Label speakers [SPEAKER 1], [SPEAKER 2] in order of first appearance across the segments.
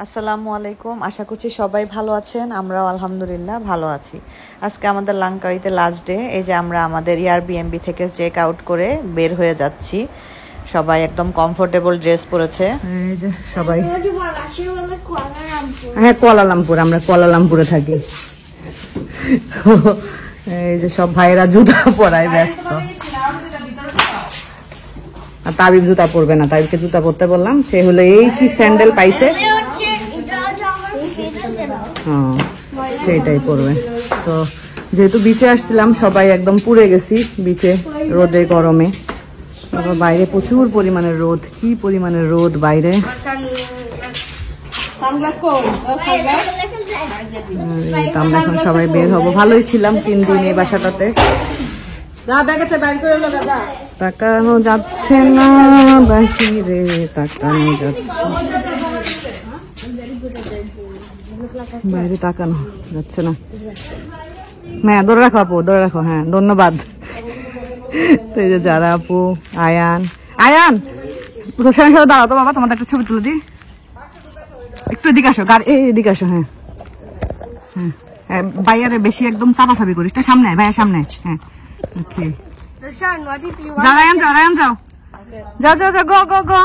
[SPEAKER 1] আসসালামু আলাইকুম, আশা করছি সবাই ভালো আছেন। আমরাও আলহামদুলিল্লাহ ভালো আছি। আজকে আমাদের লাংকাউইতে লাস্ট ডে। এই যে আমরা আমাদের এয়ারবিএনবি থেকে চেক আউট করে বের হয়ে যাচ্ছি। সবাই একদম কমফোর্টেবল ড্রেস পরেছে। এই যে সবাই, হ্যাঁ কুয়ালালামপুর, আমরা কুয়ালালামপুরে থাকি। এই যে সব ভাইয়েরা জুতা পরায় ব্যস্ত। আর তাবিব জুতা পরবে না, তাবিবকে জুতা পরতে বললাম। সে হলো এই কি স্যান্ডেল পাইছে, হ্যাঁ সেইটাই পরবে। তো যেহেতু বিচে আসছিলাম সবাই একদম পুড়ে গেছি বিচে, রোদে গরমে। আবার বাইরে প্রচুর পরিমাণে রোদ, কি পরিমাণে রোদ বাইরে। আমরা এখন সবাই বের হবো। ভালোই ছিলাম 3 দিন এই বাসাটাতে। তাকানো যাচ্ছে না বাহিরে, তাকানো যাচ্ছে বাইরে, তাকানো যাচ্ছে না। হ্যাঁ ধরে রাখো আপু, ধরে রাখো। হ্যাঁ ধন্যবাদ। তো এই যে যারা আপু, আয়ান আয়ান তোর সঙ্গে সাথে দাঁড়াও তো বাবা, তোমাদের একটা ছবি তুলে দিই। একটু এদিকে আসো, এদিকে আসো। হ্যাঁ হ্যাঁ ভাইয়ারে বেশি একদম চাপাচাপি করিস না, সামনে ভাইয়া সামনে। হ্যাঁ ওকে, যাও আয়ান যাও, আয়ান যাও, যাও যাও যাও, গো গো গো।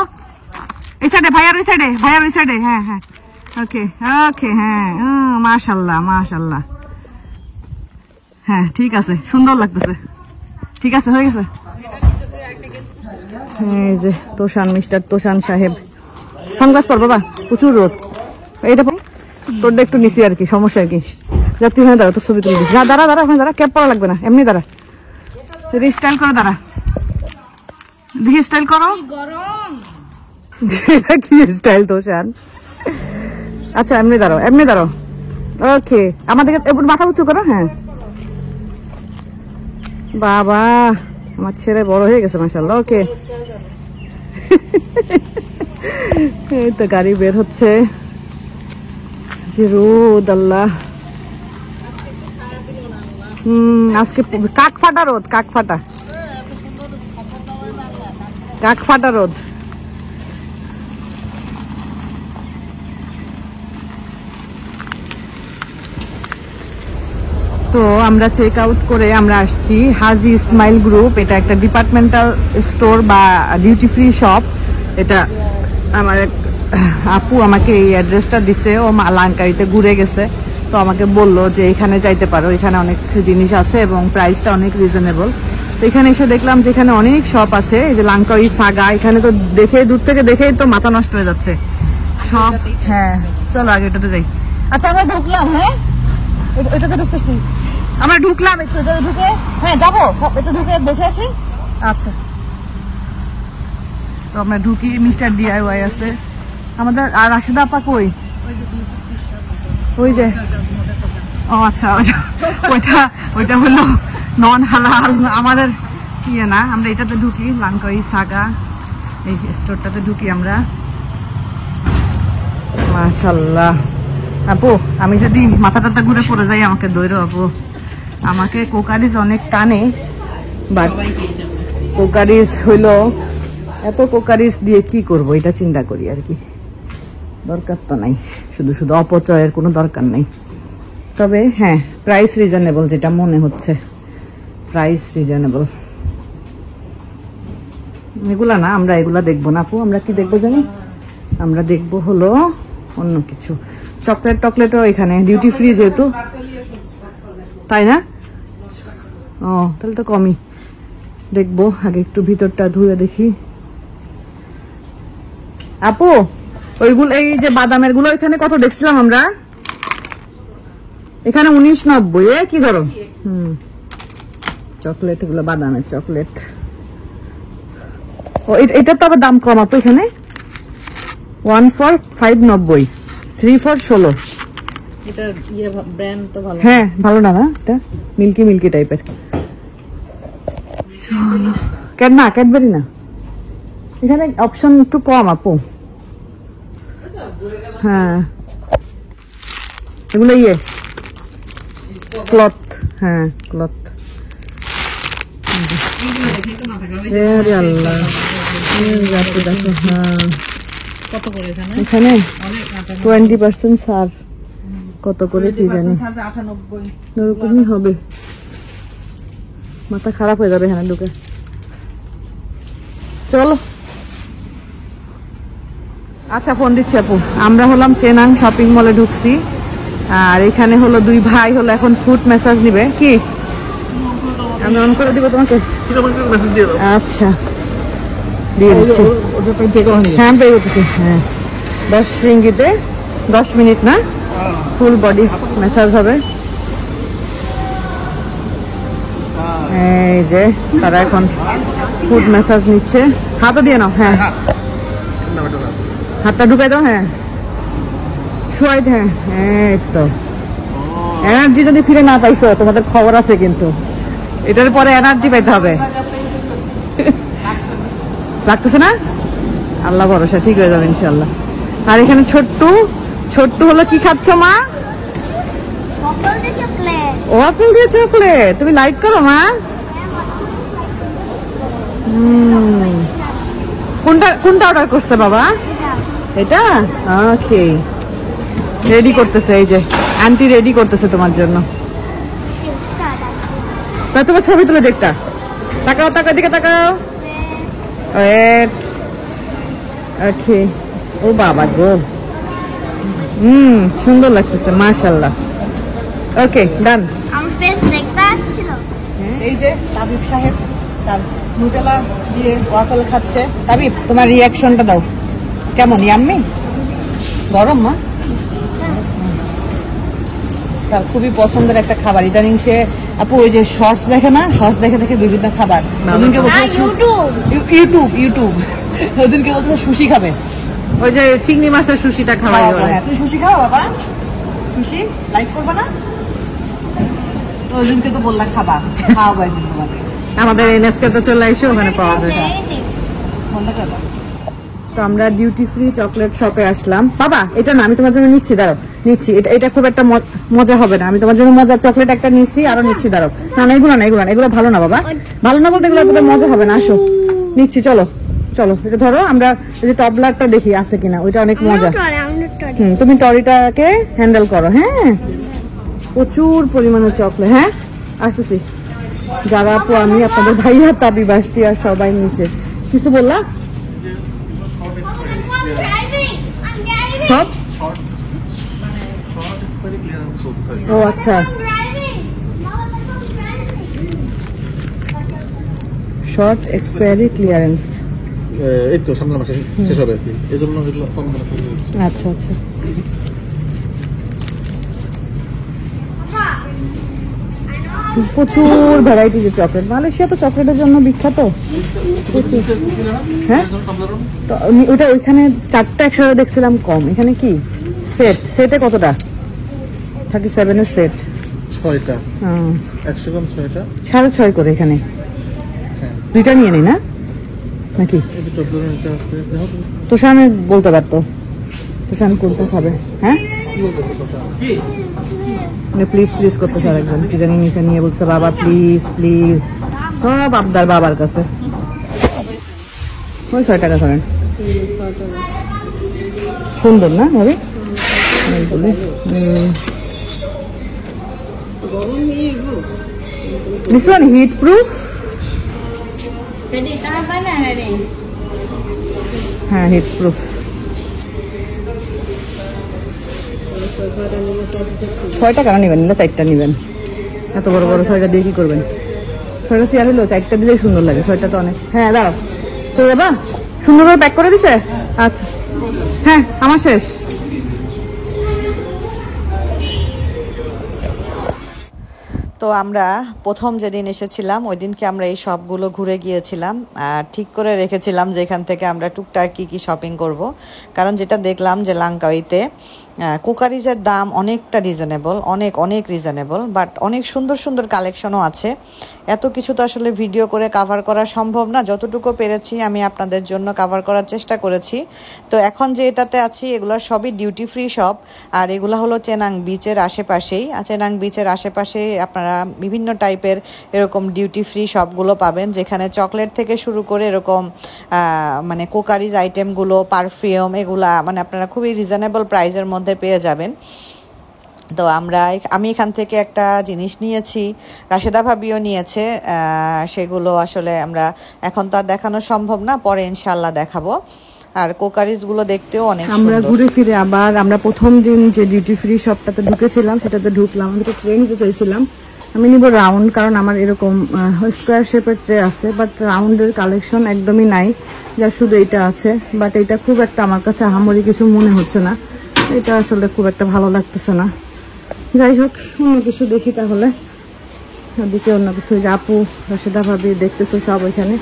[SPEAKER 1] এই সাইডে ভাইয়ার ওই সাইডে, ভাইয়ার ওই সাইডে। হ্যাঁ হ্যাঁ ওকে ওকে। হ্যাঁ মাশাল্লাহ মাশাল্লাহ। হ্যাঁ ঠিক আছে, সুন্দর লাগতেছে। ঠিক আছে, হয়ে গেছে। এই যে তোষান, মিস্টার তোষান সাহেব। সানগ্লাস পর বাবা, প্রচুর রোদ। এটা তোরটা একটু নিচে আর কি, সমস্যা কি। যা তুই হয়ে দাঁড়া, তোর ছবি তুলে দিস। দাঁড়া দাঁড়া, ওখানে দাঁড়া, ক্যাপ পরা লাগবে না, এমনি দাঁড়া। স্টাইল করো, দাঁড়া দেখি, স্টাইল করো। এটা কি স্টাইল তোষান? আচ্ছা এমনি দাঁড়াও, এমনি দাঁড়াও। ওকে, আমাদেরকে মাথা উঁচু করো। হ্যাঁ বাবা, আমার ছেলে বড় হয়ে গেছে মাশাআল্লাহ। ওকে, এই তো গাড়ি বের হচ্ছে। যে রোদ আল্লাহ, আজকে কাক ফাটা রোদ, কাক ফাটা, কাক ফাটা রোদ। তো আমরা চেক আউট করে আমরা আসছি হাজি ইসমাইল গ্রুপ। এটা একটা ডিপার্টমেন্টাল স্টোর বা ডিউটি ফ্রি শপ। এটা আমার আপু আমাকে এই অ্যাড্রেসটা দিছে, ও লাংকাউইতে ঘুরে গেছে, তো আমাকে বললো যে এখানে যাইতে পারো, এখানে অনেক জিনিস আছে এবং প্রাইসটা অনেক রিজনেবল। তো এখানে এসে দেখলাম যে এখানে অনেক শপ আছে। এই যে লাংকাউই সাগা, এখানে তো দেখে, দূর থেকে দেখেই তো মাথা নষ্ট হয়ে যাচ্ছে সব। হ্যাঁ চলো আগে এটাতে যাই। আচ্ছা আমরা ঢুকলাম, হ্যাঁ এটাতে ঢুকতেছি, আমরা ঢুকলাম একটু ঢুকে। হ্যাঁ যাবো, একটু ঢুকে দেখে আসি। আচ্ছা তো আমরা ঢুকি। মিস্টার ডিআইওয়াই আছে আমাদের। আর রাশিদা আপা কই? ওই যে, ও আচ্ছা, ওইটা হলো নন হালাল আমাদের ইয়ে না। আমরা এটাতে ঢুকি, লাংকাউই সাগা এই স্টোরটাতে ঢুকি আমরা। মাশাআল্লাহ আপু, আমি যদি মাথা টাথা ঘুরে পড়ে যাই আমাকে দৌড়ো আপু। আমাকে কোকারিজ অনেক টানে, বাট কোকারিজ হইলো, এত কোকারিজ দিয়ে কি করব এটা চিন্তা করি আর কি। দরকার তো নাই, শুধু শুধু অপচয়ের কোনো দরকার নাই। তবে হ্যাঁ প্রাইস রিজনেবল, যেটা মনে হচ্ছে প্রাইস রিজনেবল। এগুলা না, আমরা এগুলা দেখবো না আপু। আমরা কি দেখবো জানি? আমরা দেখবো হলো অন্য কিছু। চকলেট টকলেটও এখানে ডিউটি ফ্রি যেহেতু, তাই না? ও তাহলে তো কমই। দেখবো আগে একটু ভিতরটা ধুয়ে দেখি। আপু ওইগুলো, এই যে বাদামের গুলো এখানে কত দেখছিলাম আমরা? এখানে 19.90। কি ধরো চকলেট, এগুলো বাদামের চকলেট। ও এটা তো আবার দাম কম আপু এখানে। 1 for 5.90, 3 for 16। এটা ইয়ে ব্র্যান্ড তো ভালো। হ্যাঁ ভালো না, এটা মিল্কি মিল্কি টাইপের। না ক্যাডবেরি না, এখানে অপশন একটু কম আপু। হ্যাঁ এগুলো ইয়ে ক্লথ। হ্যাঁ ক্লথ। আল্লাহ দেখো। হ্যাঁ কত করে এখানে? 20% ছাড়। কত করে কি জানি, 98 এরকমই হবে। মাথা খারাপ হয়ে যাবে এখানে ঢুকে। চলো আচ্ছা, ফোন দিচ্ছি আপু। আমরা হলাম চেনাং শপিং মলে ঢুকছি, আর এখানে হলো দুই ভাই হলো এখন ফুড মেসাজ নিবে। কি আমি অন করে দিব তোমাকে? আচ্ছা দিয়ে দিচ্ছি। হ্যাঁ পে করতেছি। হ্যাঁ 10 রিঙ্গিতে 10 মিনিট না, ফুল বডি ম্যাসাজ হবে। এই যে তারা এখন ফুড ম্যাসাজ নিচ্ছে। হাতও দিয়ে নাও। হ্যাঁ হাতটা ঢুকাই দাও। হ্যাঁ শোয়াই। হ্যাঁ এই তো এনার্জি যদি ফিরে না পাইছো তোমাদের খবর আছে, কিন্তু এটার পরে এনার্জি পাইতে হবে। লাগতেছে না? আল্লাহ ভরসা, ঠিক হয়ে যাবে ইনশাল্লাহ। আর এখানে ছোট্ট হলো কি খাচ্ছ মা? আপেল দিয়ে চকলেট। তুমি লাইক করো মা? কোনটা অর্ডার করছে বাবা? এটা ওকে, রেডি করতেছে। এই যে আন্টি রেডি করতেছে তোমার জন্য। তা তোমার ছবি তুলে দেখতা। তাকাও তাকাও, দিকে তাকাও। ওকে, ও বাবা গো, সুন্দর লাগতেছে মাশাআল্লাহ। ওকে ডান। এই যে তাবিব সাহেব তার নুটেলা দিয়ে ওয়াফেল খাচ্ছে। তাবিব তোমার রিয়াকশনটা দাও, কেমন? ইয়াম্মি? গরম মা? তার খুবই পছন্দের একটা খাবার। ইদানিং সে আপু ওই যে শর্টস দেখে না, শর্টস দেখে দেখে বিভিন্ন খাবার। ওদিনকে বলছে ইউটিউব ওদিনকে বলছে সুশি খাবে। ওই যে চিংড়ি মাছের সুশিটা খাওয়াই। তুমি সুশি খাও বাবা? সুশি লাইক করবে না? ওদিনকে তো বললা খাবা, খাওয়াবো একদিন তোমাদের। আমাদের এনএসকে তো চলে এসে ওখানে পাওয়া যায়। তো আমরা ডিউটি ফ্রি চকলেট শপে আসলাম। বাবা এটা না, আমি তোমার জন্য নিচ্ছি, দাঁড়াও নিচ্ছি। এটা খুব একটা মজা হবে না, আমি তোমার জন্য মজার চকলেট একটা নিচ্ছি, আরো নিচ্ছি। দাঁড়াও, না এগুলো ভালো না বাবা, ভালো না বলতে এগুলো এতটা মজা হবে না। আসো নিচ্ছি, চলো চলো এটা ধরো। আমরা এই যে টপলারটা দেখি আছে কিনা, ওইটা অনেক মজা। তুমি টরিটাকে হ্যান্ডেল করো। হ্যাঁ প্রচুর পরিমাণে চকলেট। হ্যাঁ আসতেছি। যারা আপু আমি আপনাদের ভাইয়া তাবিব আসছি, আর সবাই নিচে। কিছু বললা? সব ও আচ্ছা, শর্ট এক্সপায়ারি ক্লিয়ারেন্স।
[SPEAKER 2] এই তো সামনের মাসে শেষ হবে, এই জন্য কম দামে।
[SPEAKER 1] আচ্ছা আচ্ছা। প্রচুর ভ্যারাইটিজ চকলেট। মালয়েশিয়া তো চকলেটের জন্য বিখ্যাত। হ্যাঁ ওটা ওইখানে 4টা একসাথে দেখছিলাম কম। এখানে কি সেটে কতটা? 37 এর সেট
[SPEAKER 2] 6টা। 100 গ্রাম 6টা
[SPEAKER 1] 6.5 করে। এখানে দুইটা নিয়ে নেই না নাকি? তোষানে বলতে পারতো, তোষান কোনটা খাবে? হ্যাঁ প্লিজ প্লিজ করতে স্যার একজন কি জানি নিচে নিয়ে বলছে বাবা প্লিজ প্লিজ, সব আবদার বাবার কাছে। ওই 6 টাকা করেন, সুন্দর না ভাবি? This one heat proof? হ্যাঁ হিট প্রুফ। 6টা কেন নিবেন? নিলে 4টা নিবেন। এত বড় বড় 6টা দিয়ে কি করবেন? 6টা চেয়ার হলো, 4টা দিলেই সুন্দর লাগে। 6টা তো অনেক। হ্যাঁ দাঁড়াও তো যাবা, সুন্দর করে প্যাক করে দিছে। আচ্ছা হ্যাঁ আমার শেষ। তো আমরা প্রথম যেদিন এসেছিলাম ওই দিনকে আমরা এই শপগুলো ঘুরে গিয়েছিলাম, আর ঠিক করে রেখেছিলাম যে এখান থেকে আমরা টুকটাক কী কী শপিং করব। কারণ যেটা দেখলাম যে লাংকাউইতে
[SPEAKER 3] কুকারিজের দাম অনেকটা রিজনেবল, অনেক অনেক রিজনেবল, বাট অনেক সুন্দর সুন্দর কালেকশনও আছে। এত কিছু তো আসলে ভিডিও করে কাভার করা সম্ভব না, যতটুকু পেরেছি আমি আপনাদের জন্য কাভার করার চেষ্টা করেছি। তো এখন যে এটাতে আছি এগুলো সবই ডিউটি ফ্রি শপ, আর এগুলো হলো চেনাং বিচের আশেপাশেই। চেনাং বিচের আশেপাশে আপনারা বিভিন্ন টাইপের এরকম ডিউটি ফ্রি শপগুলো পাবেন, যেখানে চকলেট থেকে শুরু করে এরকম মানে কুকারিজ আইটেমগুলো, পারফিউম, এগুলা মানে আপনারা খুবই রিজনেবল প্রাইসের মধ্যে পেয়ে যাবেন। তো আমি এখান থেকে একটা জিনিস নিয়েছি, রাশেদা ভাবিও নিয়েছে। সেগুলো আসলে আমরা এখন তো আর দেখানো সম্ভব না, পরে ইনশাল্লাহ দেখাবো। আর কোকারিজগুলো দেখতেও অনেক সুন্দর।
[SPEAKER 1] আমরা ঘুরে ফিরে আবার আমরা প্রথম দিন যে ডিউটি ফ্রি শপটাতে ঢুকেছিলাম সেটাতে ঢুকলাম। আমি তো ট্রে নিতে চাইছিলাম, আমি নিব রাউন্ড, কারণ আমার এরকম স্কোয়ার শেপের ট্রে আছে, বাট রাউন্ডের কালেকশন একদমই নাই, যা শুধু এটা আছে। বাট এটা খুব একটা আমার কাছে আহামরি কিছু মনে হচ্ছে না, এটা আসলে খুব একটা ভালো লাগতেছে না। যাই হোক, অন্য কিছু দেখি তাহলে। ওদিকে অন্য কিছু, যে আপু রাশেদা ভাবি দেখতেছে সব ওইখানে,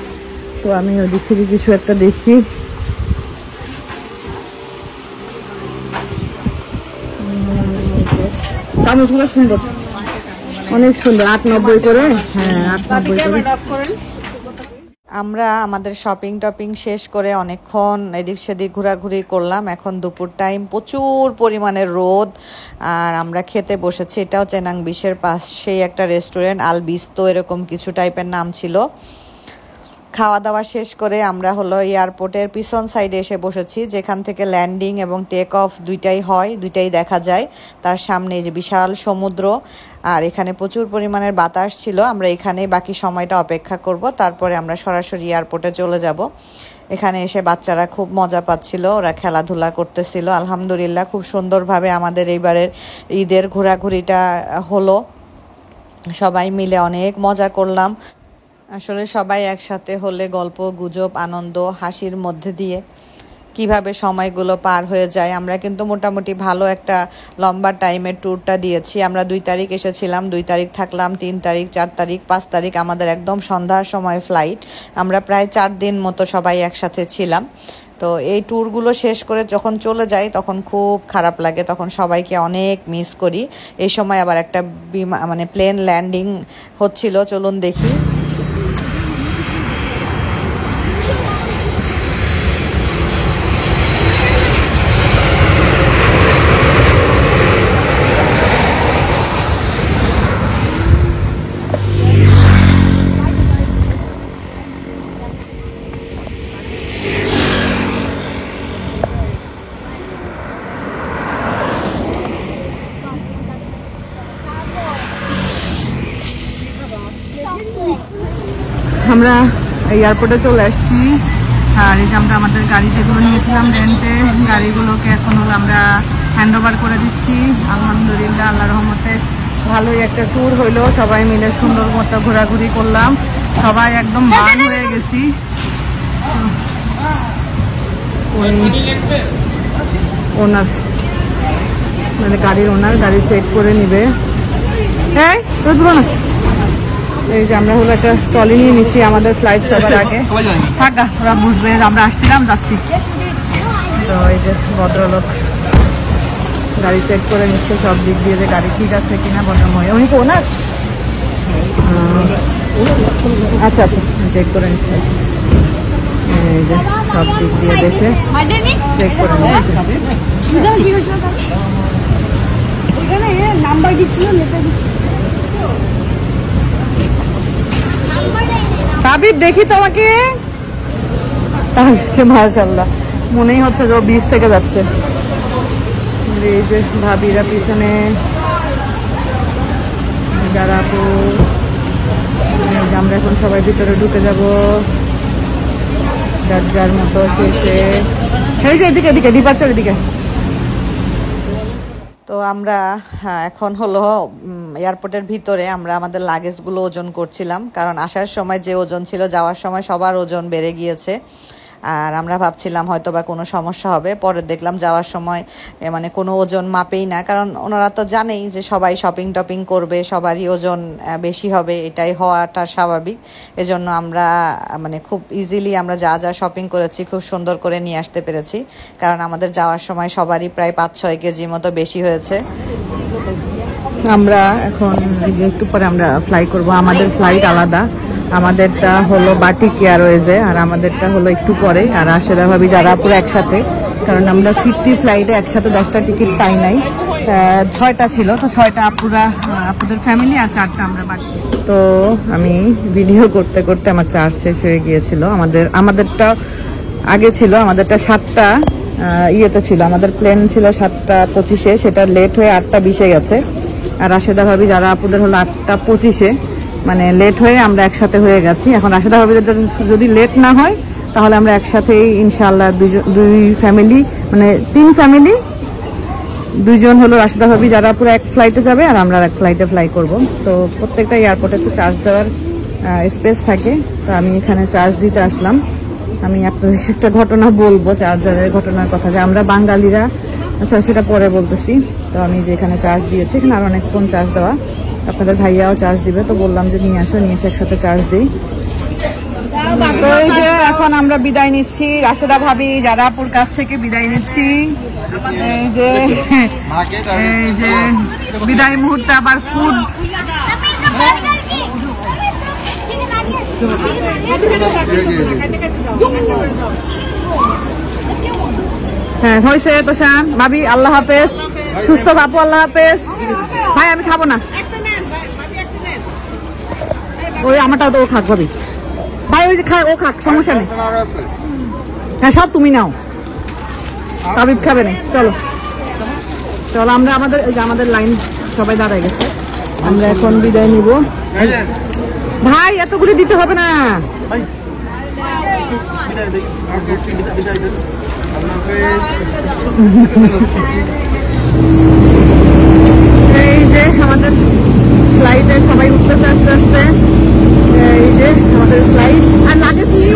[SPEAKER 1] তো আমি ওদিক থেকে কিছু একটা দেখি। চামচগুলো সুন্দর, অনেক সুন্দর, 8.90 করে। হ্যাঁ, 8.90 করে।
[SPEAKER 3] আমরা আমাদের শপিং টপিং শেষ করে অনেকক্ষণ এদিক সেদিক ঘোরাঘুরি করলাম। এখন দুপুর টাইম, প্রচুর পরিমাণে রোদ, আর আমরা খেতে বসেছি। এটাও চেনাং বিচের পাশেই একটা রেস্টুরেন্ট, আল বিস্তো এরকম কিছু টাইপের নাম ছিল। খাওয়া দাওয়া শেষ করে আমরা হলো এয়ারপোর্টের পিছন সাইডে এসে বসেছি, যেখান থেকে ল্যান্ডিং এবং টেক অফ দুইটাই হয়, দুইটাই দেখা যায়। তার সামনে যে বিশাল সমুদ্র, আর এখানে প্রচুর পরিমাণের বাতাস ছিল। আমরা এখানে বাকি সময়টা অপেক্ষা করব, তারপরে আমরা সরাসরি এয়ারপোর্টে চলে যাব। এখানে এসে বাচ্চারা খুব মজা পাচ্ছিল, ওরা খেলাধুলা করতেছিল। আলহামদুলিল্লাহ খুব সুন্দরভাবে আমাদের এইবারের ঈদের ঘোরাঘুরিটা হলো, সবাই মিলে অনেক মজা করলাম। আসলে সবাই একসাথে হলে গল্প গুজব, আনন্দ, হাসির মধ্যে দিয়ে কিভাবে সময়গুলো পার হয়ে যায়। আমরা কিন্তু মোটামুটি ভালো একটা লম্বা টাইমের ট্যুরটা দিয়েছি। আমরা 2 তারিখ এসেছিলাম, 2 তারিখ থাকলাম, 3 তারিখ, 4 তারিখ, 5 তারিখ আমাদের একদম সন্ধ্যার সময় ফ্লাইট। আমরা প্রায় 4 দিন মতো সবাই একসাথে ছিলাম। তো এই ট্যুরগুলো শেষ করে যখন চলে যাই তখন খুব খারাপ লাগে, তখন সবাইকে অনেক মিস করি। এই সময় আবার একটা মানে প্লেন ল্যান্ডিং হচ্ছিল, চলুন দেখি।
[SPEAKER 1] আমরা এয়ারপোর্টে চলে আসছি, আর এই যে আমরা আমাদের গাড়ি যেগুলো নিয়েছিলাম রেন্টে, গাড়িগুলোকে এখন হলো আমরা হ্যান্ড ওভার করে দিচ্ছি। আলহামদুলিল্লাহ, আল্লাহ রহমতে ভালোই একটা ট্যুর হইলো, সবাই মিলে সুন্দর মতো ঘোরাঘুরি করলাম, সবাই একদম বান হয়ে গেছি। ওনার মানে গাড়ির ওনার গাড়ি চেক করে নিবে। এই না, এই যে আমরা হলো একটা ট্রলি নিয়ে নিচ্ছি আমাদের ফ্লাইট সবার আগে। থাকা ওরা বুঝবে আমরা আসছিলাম, যাচ্ছি। তো এই যে ভদ্রলোক গাড়ি চেক করে নিচ্ছে সব দিক দিয়ে, যে গাড়ি ঠিক আছে কিনা। ভদ্রমহিলা, উনি কি ওনার? আচ্ছা আচ্ছা, চেক করে নিচ্ছে। এই যে সব দিক দিয়ে দেখে চেক করে নিচ্ছে। নাম্বার দিচ্ছিল, হাবিব দেখি তোমাকে। মাশাআল্লাহ, মনেই হচ্ছে যে ও বিচ থেকে যাচ্ছে। এই যে ভাবিরা পিছনে, যারা আপু, আমরা এখন সবাই ভিতরে ঢুকে যাব যার যার মতো শেষে। এই যে এদিকে এদিকে ডিপার্চার এদিকে।
[SPEAKER 3] তো আমরা এখন হলো এয়ারপোর্টের ভিতরে আমরা আমাদের লাগেজগুলো ওজন করছিলাম, কারণ আসার সময় যে ওজন ছিল যাওয়ার সময় সবার ওজন বেড়ে গিয়েছে। আর আমরা ভাবছিলাম হয়তো বা কোনো সমস্যা হবে, পরে দেখলাম যাওয়ার সময় মানে কোনো ওজন মাপেই না, কারণ ওনারা তো জানেই যে সবাই শপিং টপিং করবে, সবারই ওজন বেশি হবে, এটাই হওয়াটা স্বাভাবিক। এজন্য আমরা মানে খুব ইজিলি আমরা যা যা শপিং করেছি খুব সুন্দর করে নিয়ে আসতে পেরেছি, কারণ আমাদের যাওয়ার সময় সবারই প্রায় 5-6 কেজি মতো বেশি হয়েছে।
[SPEAKER 1] আমরা এখন এই যে একটু পরে আমরা ফ্লাই করব, আমাদের ফ্লাইট আলাদা, আমাদেরটা হলো বাটিক এয়ারওয়েজে আর আমাদেরটা হলো একটু পরে। আর রাশেদা ভাবি যারা পুরো একসাথে, কারণ আমরা ফিরতি ফ্লাইটে একসাথে 10টা টিকিট পাই নাই, 6টা ছিল, তো 6টা আপুদের ফ্যামিলি আর 4টা আমরা বাকি। তো আমি ভিডিও করতে করতে আমার চার্জ শেষ হয়ে গিয়েছিল। আমাদেরটা আগে ছিল, আমাদেরটা 7টা ইয়েতে ছিল, আমাদের প্লেন ছিল 7টা 25-এ, সেটা লেট হয়ে 8টা 20-এ গেছে। আর রাশেদা ভাবি যারা আপুদের হলো 8টা 25-এ, মানে লেট হয়ে আমরা একসাথে হয়ে গেছি। এখন রাশেদা ভাবি যদি লেট না হয় তাহলে আমরা একসাথেই ইনশাআল্লাহ দুই ফ্যামিলি মানে 3 ফ্যামিলি, 2 জন হলো রাশেদা ভাবি যারা পুরো এক ফ্লাইটে যাবে আর আমরা এক ফ্লাইটে ফ্লাই করব। তো প্রত্যেকটা এয়ারপোর্টে একটু চার্জ দেওয়ার স্পেস থাকে, তো আমি এখানে চার্জ দিতে আসলাম। আমি আপনাদের একটা ঘটনা বলবো, চার্জারের ঘটনার কথা, যে আমরা বাঙালিরা, আচ্ছা সেটা পরে বলতেছি। তো আমি যে এখানে চার্জ দিয়েছি, এখানে আর অনেকক্ষণ চার্জ দেওয়া, আপনাদের ভাইয়াও চার্জ দিবে, তো বললাম যে নিয়ে আসো, নিয়ে এসে একসাথে চার্জ দিই। তো এই যে এখন আমরা বিদায় নিচ্ছি, রাশেদা ভাবি যারাপুর কাছ থেকে বিদায় নিচ্ছি। এই যে বিদায় মুহূর্তে আবার ফুড, হ্যাঁ হয়েছে। তো শান ভাবি আল্লাহ হাফেজ, সুস্থ বাপু আল্লাহ হাফেজ। ভাই আমি খাবো না, ওই আমারটা তো ও খাক ভাবি, ভাই ওই যে খায় ও খাক, সমস্যা নেই। হ্যাঁ সব তুমি নাও, হাবিব খাবে না। চলো চলো আমরা আমাদের লাইন সবাই দাঁড়ায় গেছে, আমরা এখন বিদায় নিব। ভাই এতগুলি দিতে হবে না। এই যে আমাদের ফ্লাইটে সবাই উঠতেছে আস্তে আস্তে, এই যে আমাদের ফ্লাইট। আর লাগেজ নিয়ে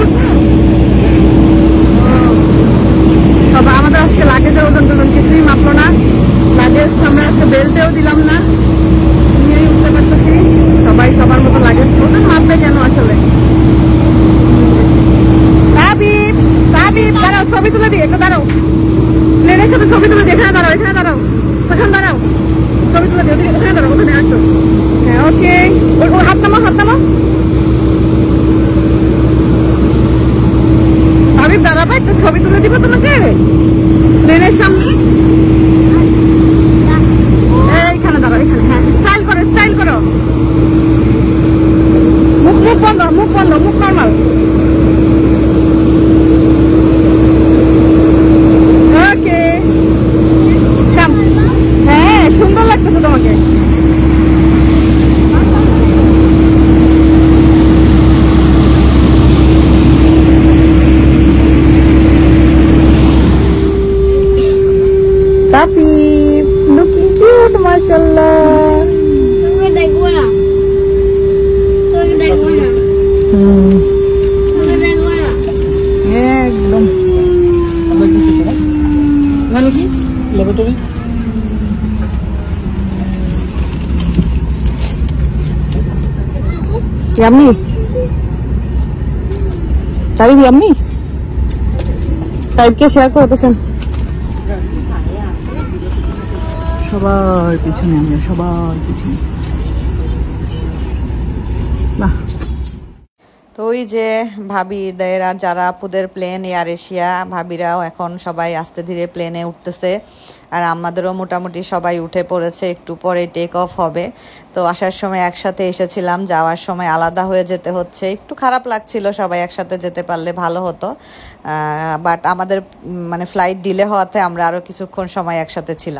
[SPEAKER 1] সবাই, আমাদের আজকে লাগেজের ওজন টোজন কিছুই মাপলো না, লাগেজ আমরা আজকে বেল্টেও দিলাম না, নিয়েই উঠতে পারতেছি। সবাই সবার মতো লাগেজ ওজন মাপবে কেন আসলে। দাঁড়াও ছবি তুলে দিই, একটু দাঁড়াও, প্লেনের সাথে ছবি তুলে দিই। এখানে দাঁড়াও, এখানে দাঁড়াও, ওখানে দাঁড়াও, ছবি তুলে দিই, ওখানে দাঁড়াও, ওখানে আসো। হ্যাঁ ওকে, ওর হাত নামাও, হাত নামাও। হাবিব দাঁড়াবা, একটু ছবি তুলে দিব তোমাকে প্লেনের সামনে। এইখানে দাঁড়াও, এখানে। হ্যাঁ স্টাইল করো, স্টাইল করো, মুখ বন্ধ, মুখ বন্ধ, মুখ নর্মাল। ওকে হ্যাঁ সুন্দর লাগতেছে তোমাকে। Tapi looking cute, mashallah. একদম মানে কি ল্যাবরেটরি ইয়াম্মি, তারিফ ইয়াম্মি, টাইপকে শেয়ার করো তো। সবার পিছনে, আমরা সবার পিছনে। বাহ।
[SPEAKER 3] তো ওই যে ভাবিদের আর যারা আপুদের প্লেন এয়ার এশিয়া, ভাবিরাও এখন সবাই আস্তে ধীরে প্লেনে উঠতেছে, আর আমাদেরও মোটামুটি সবাই উঠে পড়েছে, একটু পরে টেক অফ হবে। তো আসার সময় একসাথে এসেছিলাম, যাওয়ার সময় আলাদা হয়ে যেতে হচ্ছে, একটু খারাপ লাগছিল, সবাই একসাথে যেতে পারলে ভালো হতো। বাট আমাদের মানে ফ্লাইট ডিলে হওয়াতে আমরা আরও কিছুক্ষণ সময় একসাথে ছিলাম।